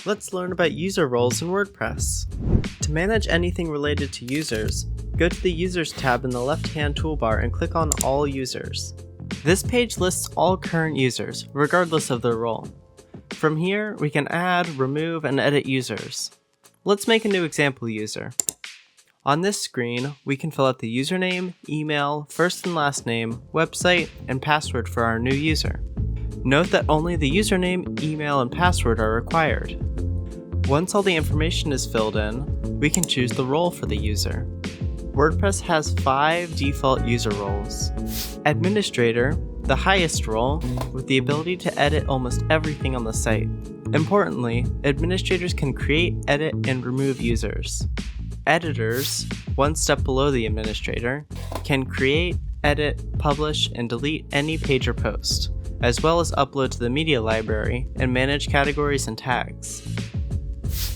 Let's learn about user roles in WordPress. To manage anything related to users, go to the Users tab in the left-hand toolbar and click on All Users. This page lists all current users, regardless of their role. From here, we can add, remove, and edit users. Let's make a new example user. On this screen, we can fill out the username, email, first and last name, website, and password for our new user. Note that only the username, email, and password are required. Once all the information is filled in, we can choose the role for the user. WordPress has 5 default user roles. Administrator, the highest role, with the ability to edit almost everything on the site. Importantly, administrators can create, edit, and remove users. Editors, one step below the administrator, can create, edit, publish, and delete any page or post, as well as upload to the media library and manage categories and tags.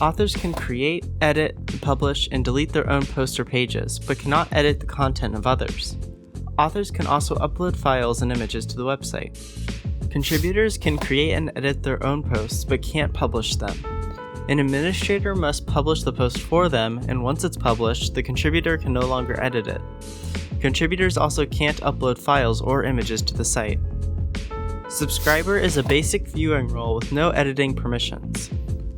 Authors can create, edit, publish, and delete their own posts or pages, but cannot edit the content of others. Authors can also upload files and images to the website. Contributors can create and edit their own posts, but can't publish them. An administrator must publish the post for them, and once it's published, the contributor can no longer edit it. Contributors also can't upload files or images to the site. Subscriber is a basic viewing role with no editing permissions.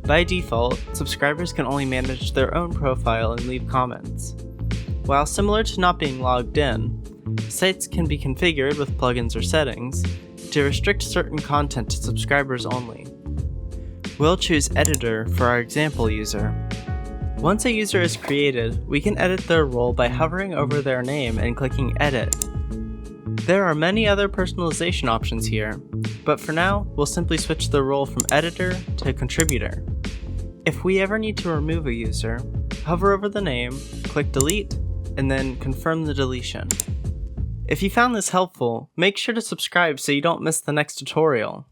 By default, subscribers can only manage their own profile and leave comments. While similar to not being logged in, sites can be configured with plugins or settings to restrict certain content to subscribers only. We'll choose Editor for our example user. Once a user is created, we can edit their role by hovering over their name and clicking Edit. There are many other personalization options here, but for now, we'll simply switch the role from Editor to Contributor. If we ever need to remove a user, hover over the name, click Delete, and then confirm the deletion. If you found this helpful, make sure to subscribe so you don't miss the next tutorial.